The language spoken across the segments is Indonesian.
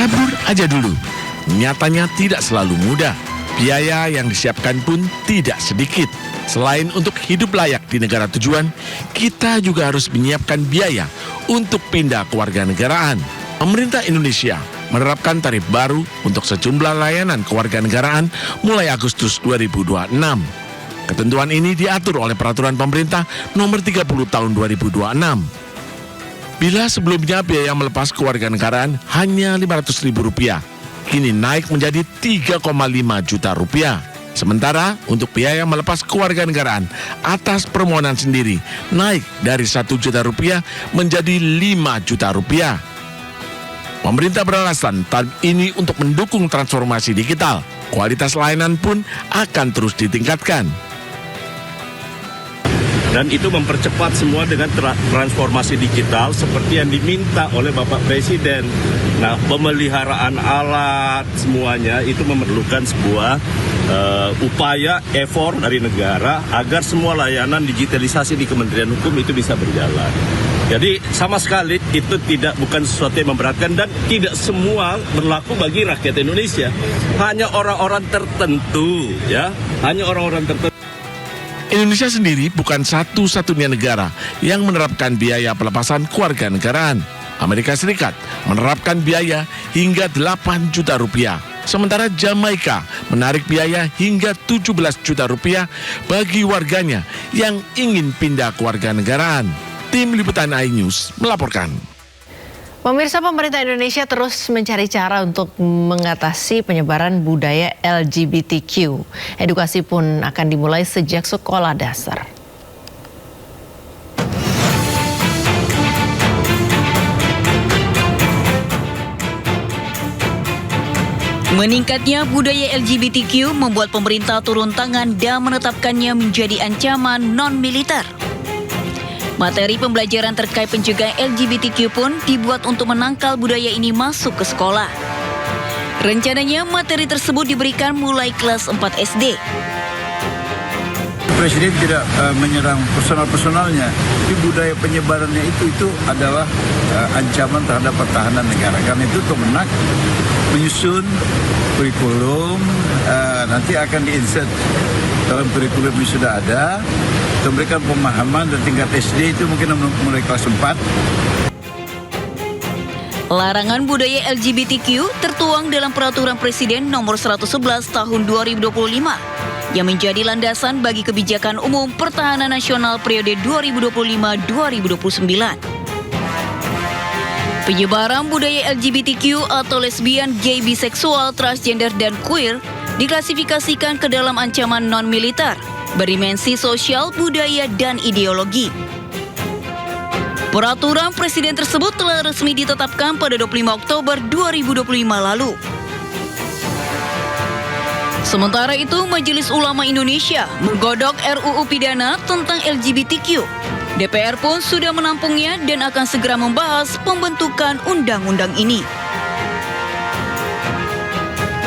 Kabur aja dulu. Nyatanya tidak selalu mudah. Biaya yang disiapkan pun tidak sedikit. Selain untuk hidup layak di negara tujuan, kita juga harus menyiapkan biaya untuk pindah kewarganegaraan. Pemerintah Indonesia menerapkan tarif baru untuk sejumlah layanan kewarganegaraan mulai Agustus 2026. Ketentuan ini diatur oleh Peraturan Pemerintah Nomor 30 Tahun 2026. Bila sebelumnya biaya melepas kewarganegaraan hanya Rp500.000, kini naik menjadi Rp3,5 juta. Sementara untuk biaya melepas kewarganegaraan atas permohonan sendiri naik dari Rp1 juta menjadi Rp5 juta. Pemerintah beralasan tarif ini untuk mendukung transformasi digital. Kualitas layanan pun akan terus ditingkatkan. Dan itu mempercepat semua dengan transformasi digital seperti yang diminta oleh Bapak Presiden. Nah, pemeliharaan alat semuanya itu memerlukan sebuah upaya, effort dari negara agar semua layanan digitalisasi di Kementerian Hukum itu bisa berjalan. Jadi sama sekali itu bukan sesuatu yang memberatkan dan tidak semua berlaku bagi rakyat Indonesia. Hanya orang-orang tertentu, ya, hanya orang-orang tertentu. Indonesia sendiri bukan satu-satunya negara yang menerapkan biaya pelepasan kewarganegaraan. Amerika Serikat menerapkan biaya hingga Rp8 juta. Sementara Jamaika menarik biaya hingga Rp17 juta bagi warganya yang ingin pindah kewarganegaraan. Tim Liputan iNews melaporkan. Pemirsa, pemerintah Indonesia terus mencari cara untuk mengatasi penyebaran budaya LGBTQ. Edukasi pun akan dimulai sejak sekolah dasar. Meningkatnya budaya LGBTQ membuat pemerintah turun tangan dan menetapkannya menjadi ancaman non-militer. Materi pembelajaran terkait pencegahan LGBTQ pun dibuat untuk menangkal budaya ini masuk ke sekolah. Rencananya materi tersebut diberikan mulai kelas 4 SD. Presiden tidak menyerang personal-personalnya, tapi budaya penyebarannya itu adalah ancaman terhadap pertahanan negara. Karena itu Kemenak menyusun kurikulum, nanti akan di-insert dalam kurikulum yang sudah ada, untuk memberikan pemahaman dan tingkat SD itu mungkin mulai kelas 4. Larangan budaya LGBTQ tertuang dalam Peraturan Presiden Nomor 111 Tahun 2025 yang menjadi landasan bagi kebijakan umum pertahanan nasional periode 2025-2029. Penyebaran budaya LGBTQ atau lesbian, gay, biseksual, transgender, dan queer diklasifikasikan ke dalam ancaman non-militer, berdimensi sosial, budaya, dan ideologi. Peraturan Presiden tersebut telah resmi ditetapkan pada 25 Oktober 2025 lalu. Sementara itu, Majelis Ulama Indonesia menggodok RUU Pidana tentang LGBTQ. DPR pun sudah menampungnya dan akan segera membahas pembentukan undang-undang ini.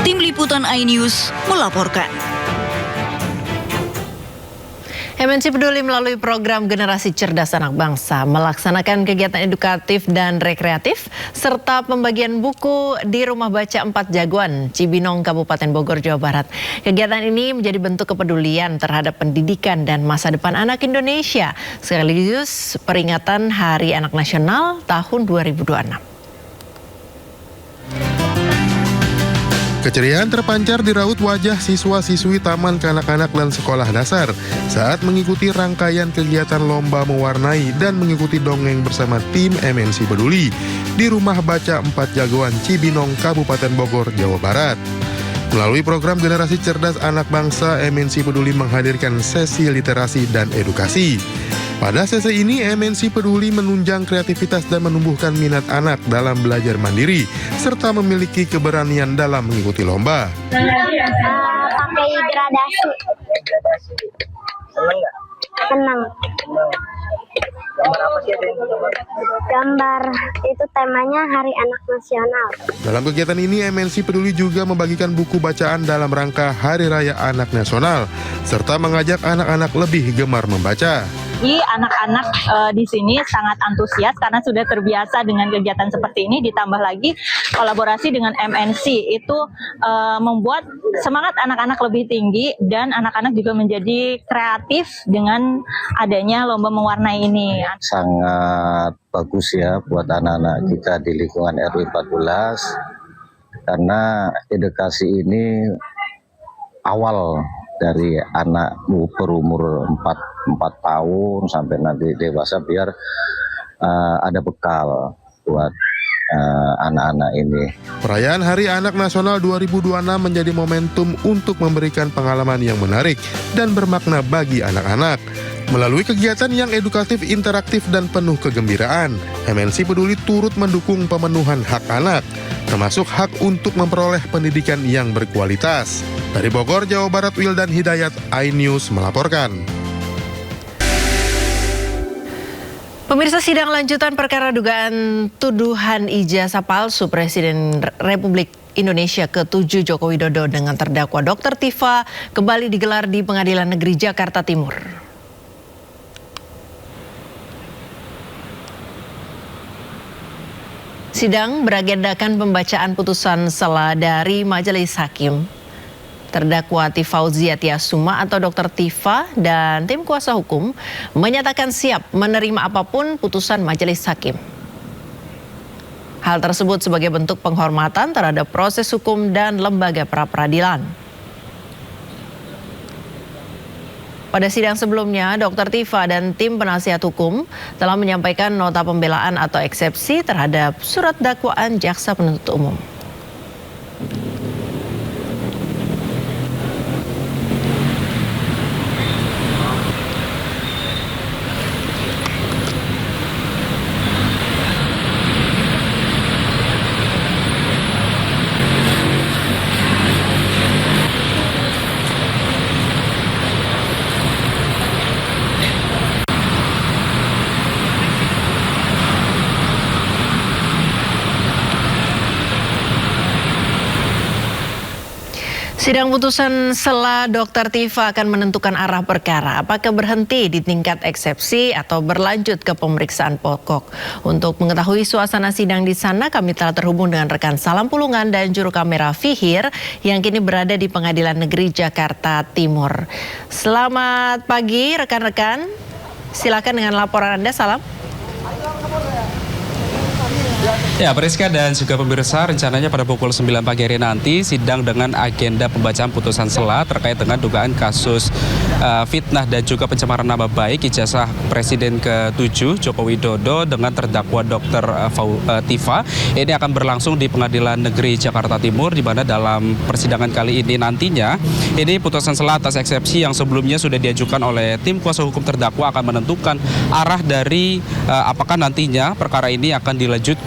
Tim Liputan iNews melaporkan. MNC Peduli melalui program Generasi Cerdas Anak Bangsa melaksanakan kegiatan edukatif dan rekreatif serta pembagian buku di Rumah Baca 4 Jagoan, Cibinong, Kabupaten Bogor, Jawa Barat. Kegiatan ini menjadi bentuk kepedulian terhadap pendidikan dan masa depan anak Indonesia, sekaligus peringatan Hari Anak Nasional tahun 2026. Keceriaan terpancar di raut wajah siswa-siswi Taman Kanak-Kanak dan Sekolah Dasar saat mengikuti rangkaian kegiatan lomba mewarnai dan mengikuti dongeng bersama tim MNC Peduli di Rumah Baca 4 Jagoan, Cibinong, Kabupaten Bogor, Jawa Barat. Melalui program Generasi Cerdas Anak Bangsa, MNC Peduli menghadirkan sesi literasi dan edukasi. Pada sesi ini, MNC Peduli menunjang kreativitas dan menumbuhkan minat anak dalam belajar mandiri, serta memiliki keberanian dalam mengikuti lomba. Pakai gradasi. Senang nggak? Senang. Gambar apa sih yang Gambar itu temanya Hari Anak Nasional. Dalam kegiatan ini, MNC Peduli juga membagikan buku bacaan dalam rangka Hari Raya Anak Nasional, serta mengajak anak-anak lebih gemar membaca. lagi anak-anak di sini sangat antusias karena sudah terbiasa dengan kegiatan seperti ini, ditambah lagi kolaborasi dengan MNC itu membuat semangat anak-anak lebih tinggi dan anak-anak juga menjadi kreatif dengan adanya lomba mewarnai ini. Sangat bagus ya buat anak-anak kita di lingkungan RW 14 karena edukasi ini awal dari anak berumur 4 tahun sampai nanti dewasa biar ada bekal buat anak-anak ini. Perayaan Hari Anak Nasional 2026 menjadi momentum untuk memberikan pengalaman yang menarik dan bermakna bagi anak-anak. Melalui kegiatan yang edukatif, interaktif, dan penuh kegembiraan, MNC Peduli turut mendukung pemenuhan hak anak, termasuk hak untuk memperoleh pendidikan yang berkualitas. Dari Bogor, Jawa Barat, Wildan Hidayat, iNews melaporkan. Pemirsa, sidang lanjutan perkara dugaan tuduhan ijazah palsu Presiden Republik Indonesia ke-7 Joko Widodo dengan terdakwa Dr. Tifa kembali digelar di Pengadilan Negeri Jakarta Timur. Sidang beragendakan pembacaan putusan sela dari Majelis Hakim. Terdakwa Tifauzia Tiasuma atau Dr. Tifa dan tim kuasa hukum menyatakan siap menerima apapun putusan Majelis Hakim. Hal tersebut sebagai bentuk penghormatan terhadap proses hukum dan lembaga pra-peradilan. Pada sidang sebelumnya, Dr. Tifa dan tim penasihat hukum telah menyampaikan nota pembelaan atau eksepsi terhadap surat dakwaan jaksa penuntut umum. Sidang putusan sela Dr. Tifa akan menentukan arah perkara, apakah berhenti di tingkat eksepsi atau berlanjut ke pemeriksaan pokok. Untuk mengetahui suasana sidang di sana, kami telah terhubung dengan rekan Salam Pulungan dan juru kamera Fihir yang kini berada di Pengadilan Negeri Jakarta Timur. Selamat pagi rekan-rekan, silakan dengan laporan Anda, Salam. Ya, Priska dan juga pemirsa, rencananya pada pukul 9 pagi hari nanti sidang dengan agenda pembacaan putusan sela terkait dengan dugaan kasus fitnah dan juga pencemaran nama baik ijazah Presiden ke-7 Joko Widodo dengan terdakwa Dr. Tifa. Ini akan berlangsung di Pengadilan Negeri Jakarta Timur, di mana dalam persidangan kali ini nantinya ini putusan sela atas eksepsi yang sebelumnya sudah diajukan oleh tim kuasa hukum terdakwa akan menentukan arah dari apakah nantinya perkara ini akan dilanjutkan